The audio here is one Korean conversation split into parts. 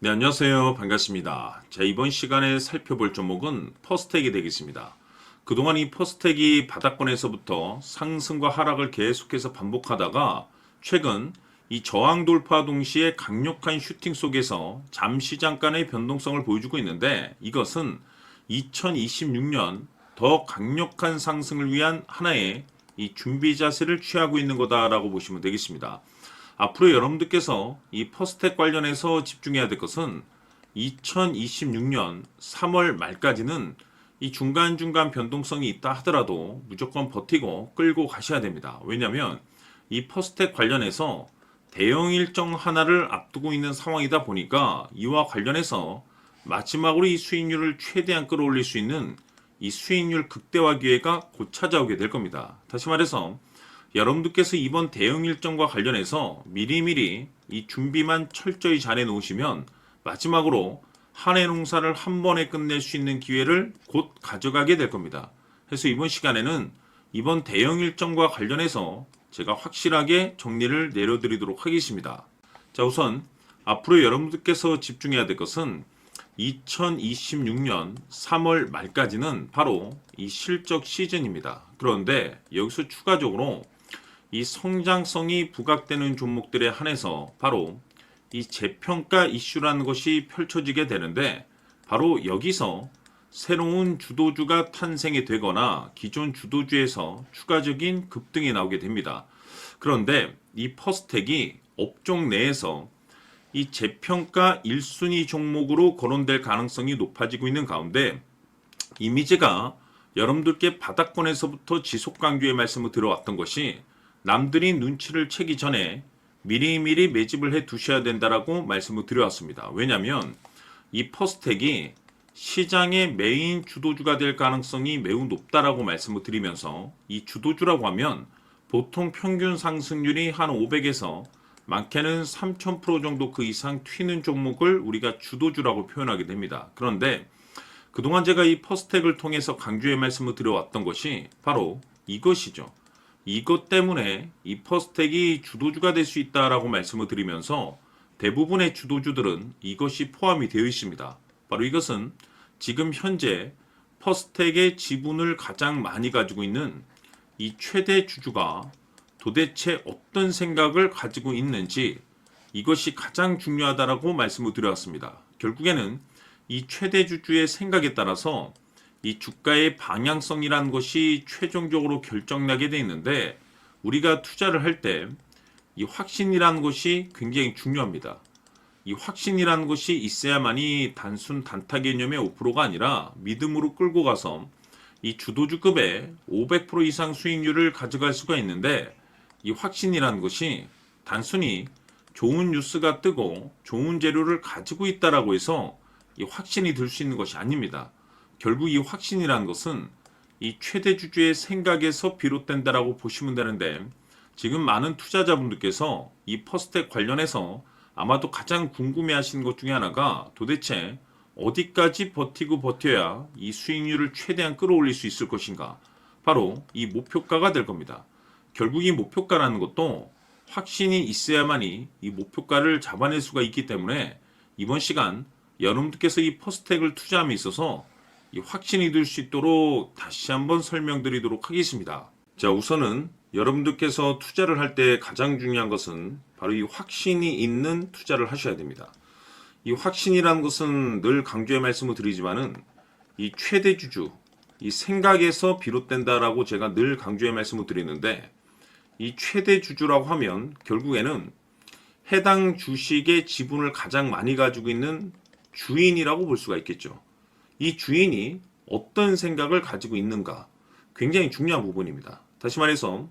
네, 안녕하세요. 반갑습니다. 자, 이번 시간에 살펴볼 종목은 퍼스텍이 되겠습니다. 그동안 이 퍼스텍이 바닥권에서부터 상승과 하락을 계속해서 반복하다가 최근 이 저항 돌파 동시에 강력한 슈팅 속에서 잠시 잠깐의 변동성을 보여주고 있는데, 이것은 2026년 더 강력한 상승을 위한 하나의 이 준비 자세를 취하고 있는 거다라고 보시면 되겠습니다. 앞으로 여러분들께서 이 퍼스텍 관련해서 집중해야 될 것은 2026년 3월 말까지는 이 중간중간 변동성이 있다 하더라도 무조건 버티고 끌고 가셔야 됩니다. 왜냐하면 이 퍼스텍 관련해서 대형 일정 하나를 앞두고 있는 상황이다 보니까 이와 관련해서 마지막으로 이 수익률을 최대한 끌어올릴 수 있는 이 수익률 극대화 기회가 곧 찾아오게 될 겁니다. 다시 말해서 여러분들께서 이번 대응 일정과 관련해서 미리미리 이 준비만 철저히 잘해 놓으시면 마지막으로 한 해 농사를 한 번에 끝낼 수 있는 기회를 곧 가져가게 될 겁니다. 그래서 이번 시간에는 이번 대응 일정과 관련해서 제가 확실하게 정리를 내려드리도록 하겠습니다. 자, 우선 앞으로 여러분들께서 집중해야 될 것은 2026년 3월 말까지는 바로 이 실적 시즌입니다. 그런데 여기서 추가적으로 이 성장성이 부각되는 종목들에 한해서 바로 이 재평가 이슈라는 것이 펼쳐지게 되는데, 바로 여기서 새로운 주도주가 탄생이 되거나 기존 주도주에서 추가적인 급등이 나오게 됩니다. 그런데 이 퍼스텍이 업종 내에서 이 재평가 1순위 종목으로 거론될 가능성이 높아지고 있는 가운데, 이미 제가 여러분들께 바닥권에서부터 지속 강조의 말씀을 들어왔던 것이 남들이 눈치를 채기 전에 미리미리 매집을 해 두셔야 된다라고 말씀을 드려왔습니다. 왜냐하면 이 퍼스텍이 시장의 메인 주도주가 될 가능성이 매우 높다라고 말씀을 드리면서, 이 주도주라고 하면 보통 평균 상승률이 한 500에서 많게는 3000% 정도 그 이상 튀는 종목을 우리가 주도주라고 표현하게 됩니다. 그런데 그동안 제가 이 퍼스텍을 통해서 강조의 말씀을 드려왔던 것이 바로 이것이죠. 이것 때문에 이 퍼스텍이 주도주가 될 수 있다라고 말씀을 드리면서 대부분의 주도주들은 이것이 포함이 되어 있습니다. 바로 이것은 지금 현재 퍼스텍의 지분을 가장 많이 가지고 있는 이 최대 주주가 도대체 어떤 생각을 가지고 있는지, 이것이 가장 중요하다라고 말씀을 드려왔습니다. 결국에는 이 최대 주주의 생각에 따라서 이 주가의 방향성이라는 것이 최종적으로 결정나게 돼 있는데, 우리가 투자를 할 때 이 확신이라는 것이 굉장히 중요합니다. 이 확신이라는 것이 있어야만이 단순 단타 개념의 5%가 아니라 믿음으로 끌고 가서 이 주도주급의 500% 이상 수익률을 가져갈 수가 있는데, 이 확신이라는 것이 단순히 좋은 뉴스가 뜨고 좋은 재료를 가지고 있다라고 해서 이 확신이 들 수 있는 것이 아닙니다. 결국 이 확신이라는 것은 이 최대 주주의 생각에서 비롯된다라고 보시면 되는데, 지금 많은 투자자분들께서 이 퍼스텍 관련해서 아마도 가장 궁금해 하시는 것 중에 하나가 도대체 어디까지 버티고 버텨야 이 수익률을 최대한 끌어올릴 수 있을 것인가, 바로 이 목표가가 될 겁니다. 결국 이 목표가라는 것도 확신이 있어야만이 이 목표가를 잡아낼 수가 있기 때문에 이번 시간 여러분들께서 이 퍼스텍을 투자함에 있어서 이 확신이 들 수 있도록 다시 한번 설명드리도록 하겠습니다. 자, 우선은 여러분들께서 투자를 할 때 가장 중요한 것은 바로 이 확신이 있는 투자를 하셔야 됩니다. 이 확신이라는 것은 늘 강조의 말씀을 드리지만은 이 최대 주주, 이 생각에서 비롯된다라고 제가 늘 강조의 말씀을 드리는데, 이 최대 주주라고 하면 결국에는 해당 주식의 지분을 가장 많이 가지고 있는 주인이라고 볼 수가 있겠죠. 이 주인이 어떤 생각을 가지고 있는가, 굉장히 중요한 부분입니다. 다시 말해서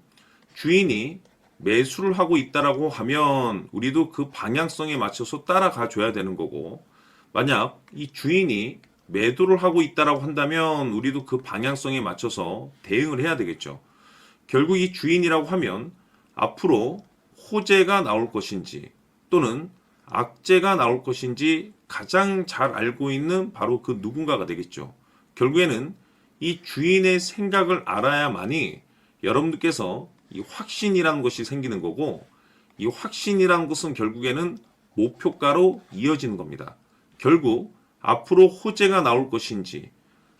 주인이 매수를 하고 있다라고 하면 우리도 그 방향성에 맞춰서 따라가 줘야 되는 거고, 만약 이 주인이 매도를 하고 있다라고 한다면 우리도 그 방향성에 맞춰서 대응을 해야 되겠죠. 결국 이 주인이라고 하면 앞으로 호재가 나올 것인지 또는 악재가 나올 것인지 가장 잘 알고 있는 바로 그 누군가가 되겠죠. 결국에는 이 주인의 생각을 알아야만이 여러분들께서 이 확신이라는 것이 생기는 거고, 이 확신이라는 것은 결국에는 목표가로 이어지는 겁니다. 결국 앞으로 호재가 나올 것인지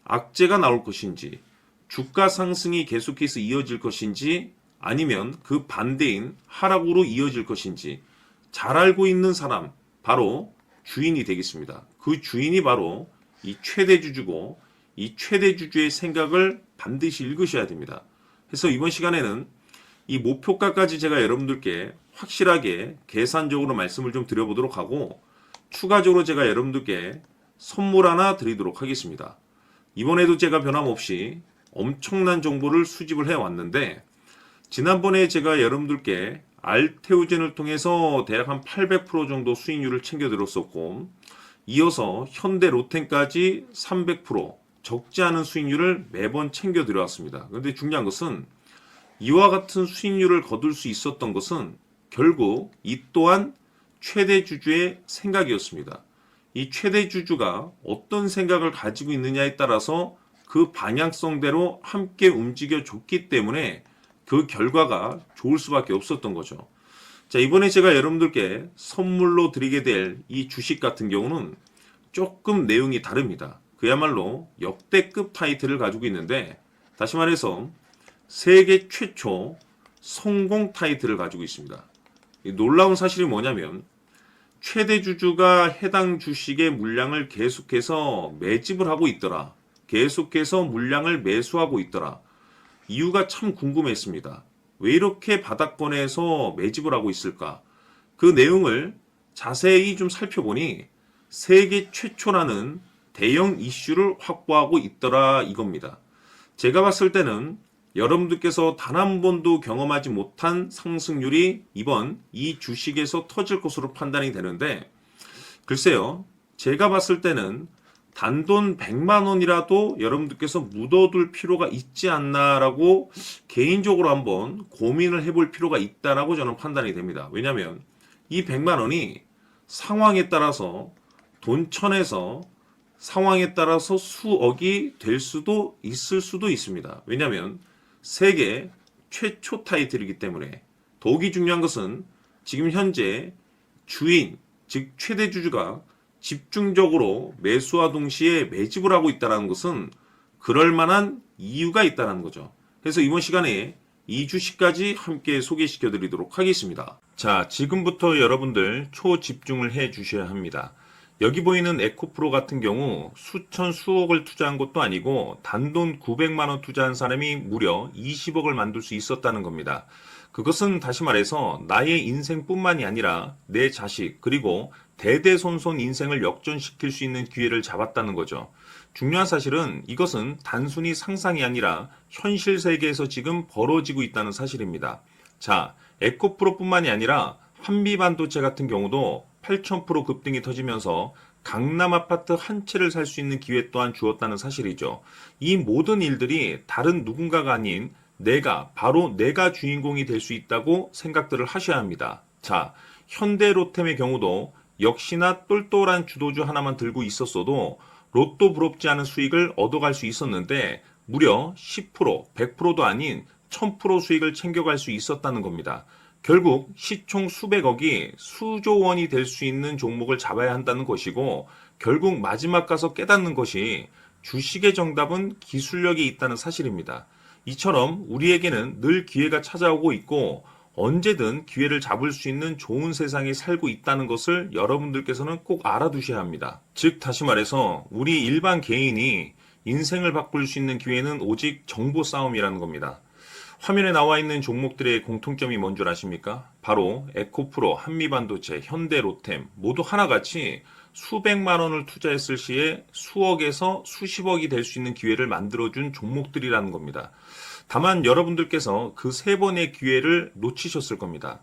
악재가 나올 것인지 주가 상승이 계속해서 이어질 것인지 아니면 그 반대인 하락으로 이어질 것인지 잘 알고 있는 사람 바로 주인이 되겠습니다. 그 주인이 바로 이 최대주주고 이 최대주주의 생각을 반드시 읽으셔야 됩니다. 그래서 이번 시간에는 이 목표가까지 제가 여러분들께 확실하게 계산적으로 말씀을 좀 드려보도록 하고 추가적으로 제가 여러분들께 선물 하나 드리도록 하겠습니다. 이번에도 제가 변함없이 엄청난 정보를 수집을 해왔는데 지난번에 제가 여러분들께 알테오젠을 통해서 대략 한 800% 정도 수익률을 챙겨드렸었고 이어서 현대 로템까지 300% 적지 않은 수익률을 매번 챙겨드려왔습니다. 그런데 중요한 것은 이와 같은 수익률을 거둘 수 있었던 것은 결국 이 또한 최대주주의 생각이었습니다. 이 최대주주가 어떤 생각을 가지고 있느냐에 따라서 그 방향성대로 함께 움직여 줬기 때문에 그 결과가 좋을 수밖에 없었던 거죠. 자, 이번에 제가 여러분들께 선물로 드리게 될 이 주식 같은 경우는 조금 내용이 다릅니다. 그야말로 역대급 타이틀을 가지고 있는데 다시 말해서 세계 최초 성공 타이틀을 가지고 있습니다. 이 놀라운 사실이 뭐냐면 최대주주가 해당 주식의 물량을 계속해서 매집을 하고 있더라. 계속해서 물량을 매수하고 있더라. 이유가 참 궁금했습니다. 왜 이렇게 바닥권에서 매집을 하고 있을까? 그 내용을 자세히 좀 살펴보니 세계 최초라는 대형 이슈를 확보하고 있더라 이겁니다. 제가 봤을 때는 여러분들께서 단 한 번도 경험하지 못한 상승률이 이번 이 주식에서 터질 것으로 판단이 되는데 글쎄요. 제가 봤을 때는 단돈 100만 원이라도 여러분들께서 묻어둘 필요가 있지 않나라고 개인적으로 한번 고민을 해볼 필요가 있다라고 저는 판단이 됩니다. 왜냐하면 이 100만 원이 상황에 따라서 돈천에서 상황에 따라서 수억이 될 수도 있을 수도 있습니다. 왜냐하면 세계 최초 타이틀이기 때문에 더욱이 중요한 것은 지금 현재 주인, 즉 최대주주가 집중적으로 매수와 동시에 매집을 하고 있다는 것은 그럴 만한 이유가 있다는 거죠. 그래서 이번 시간에 이 주식까지 함께 소개시켜 드리도록 하겠습니다. 자, 지금부터 여러분들 초집중을 해 주셔야 합니다. 여기 보이는 에코프로 같은 경우 수천 수억을 투자한 것도 아니고 단돈 900만 원 투자한 사람이 무려 20억을 만들 수 있었다는 겁니다. 그것은 다시 말해서 나의 인생뿐만이 아니라 내 자식 그리고 대대손손 인생을 역전시킬 수 있는 기회를 잡았다는 거죠. 중요한 사실은 이것은 단순히 상상이 아니라 현실 세계에서 지금 벌어지고 있다는 사실입니다. 자, 에코프로뿐만이 아니라 한미반도체 같은 경우도 8,000% 급등이 터지면서 강남 아파트 한 채를 살 수 있는 기회 또한 주었다는 사실이죠. 이 모든 일들이 다른 누군가가 아닌 바로 내가 주인공이 될 수 있다고 생각들을 하셔야 합니다. 자, 현대로템의 경우도 역시나 똘똘한 주도주 하나만 들고 있었어도 로또 부럽지 않은 수익을 얻어갈 수 있었는데 무려 10%, 100%도 아닌 1000% 수익을 챙겨갈 수 있었다는 겁니다. 결국 시총 수백억이 수조 원이 될 수 있는 종목을 잡아야 한다는 것이고 결국 마지막 가서 깨닫는 것이 주식의 정답은 기술력이 있다는 사실입니다. 이처럼 우리에게는 늘 기회가 찾아오고 있고 언제든 기회를 잡을 수 있는 좋은 세상에 살고 있다는 것을 여러분들께서는 꼭 알아두셔야 합니다. 즉 다시 말해서 우리 일반 개인이 인생을 바꿀 수 있는 기회는 오직 정보 싸움이라는 겁니다. 화면에 나와 있는 종목들의 공통점이 뭔 줄 아십니까? 바로 에코프로, 한미반도체, 현대로템 모두 하나같이 수백만 원을 투자했을 시에 수억에서 수십억이 될 수 있는 기회를 만들어준 종목들이라는 겁니다. 다만 여러분들께서 그 세 번의 기회를 놓치셨을 겁니다.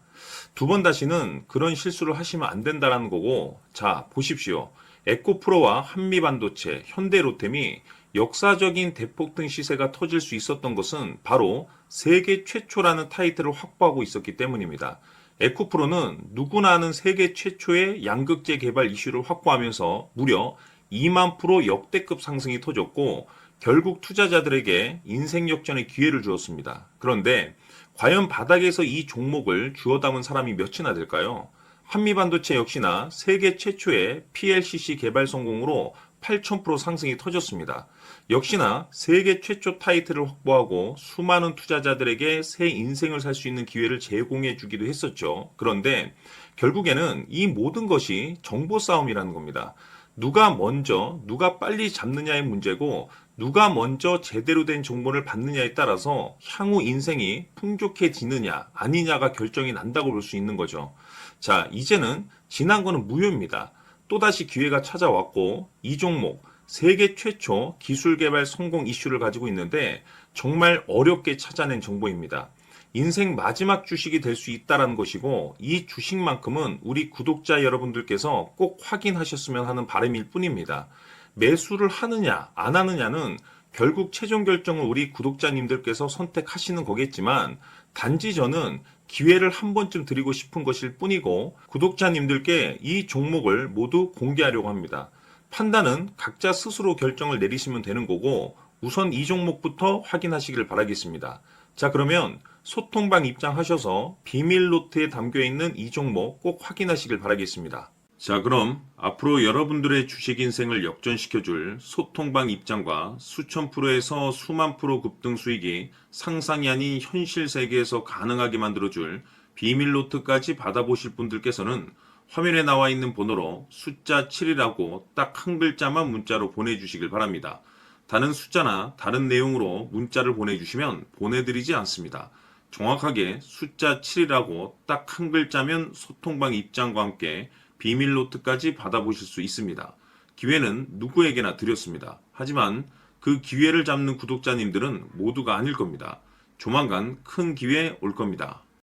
두 번 다시는 그런 실수를 하시면 안 된다는 거고 자 보십시오. 에코프로와 한미반도체, 현대로템이 역사적인 대폭등 시세가 터질 수 있었던 것은 바로 세계 최초라는 타이틀을 확보하고 있었기 때문입니다. 에코프로는 누구나 아는 세계 최초의 양극재 개발 이슈를 확보하면서 무려 2만 프로 역대급 상승이 터졌고 결국 투자자들에게 인생 역전의 기회를 주었습니다. 그런데 과연 바닥에서 이 종목을 주워 담은 사람이 몇이나 될까요? 한미반도체 역시나 세계 최초의 PLCC 개발 성공으로 8,000% 상승이 터졌습니다. 역시나 세계 최초 타이틀을 확보하고 수많은 투자자들에게 새 인생을 살 수 있는 기회를 제공해 주기도 했었죠. 그런데 결국에는 이 모든 것이 정보 싸움이라는 겁니다. 누가 먼저, 누가 빨리 잡느냐의 문제고, 누가 먼저 제대로 된 정보를 받느냐에 따라서 향후 인생이 풍족해지느냐, 아니냐가 결정이 난다고 볼 수 있는 거죠. 자, 이제는 지난 거는 무효입니다. 또다시 기회가 찾아왔고, 이 종목, 세계 최초 기술 개발 성공 이슈를 가지고 있는데, 정말 어렵게 찾아낸 정보입니다. 인생 마지막 주식이 될 수 있다는 것이고, 이 주식만큼은 우리 구독자 여러분들께서 꼭 확인하셨으면 하는 바람일 뿐입니다. 매수를 하느냐 안 하느냐는 결국 최종 결정을 우리 구독자님들께서 선택하시는 거겠지만, 단지 저는 기회를 한 번쯤 드리고 싶은 것일 뿐이고, 구독자님들께 이 종목을 모두 공개하려고 합니다. 판단은 각자 스스로 결정을 내리시면 되는 거고, 우선 이 종목부터 확인하시길 바라겠습니다. 자, 그러면 소통방 입장하셔서 비밀 노트에 담겨 있는 이 종목 꼭 확인하시길 바라겠습니다. 자, 그럼 앞으로 여러분들의 주식 인생을 역전시켜줄 소통방 입장과 수천 프로에서 수만 프로 급등 수익이 상상이 아닌 현실 세계에서 가능하게 만들어줄 비밀 노트까지 받아보실 분들께서는 화면에 나와 있는 번호로 숫자 7이라고 딱 한 글자만 문자로 보내주시길 바랍니다. 다른 숫자나 다른 내용으로 문자를 보내주시면 보내드리지 않습니다. 정확하게 숫자 7이라고 딱 한 글자면 소통방 입장과 함께 비밀 노트까지 받아보실 수 있습니다. 기회는 누구에게나 드렸습니다. 하지만 그 기회를 잡는 구독자님들은 모두가 아닐 겁니다. 조만간 큰 기회 올 겁니다.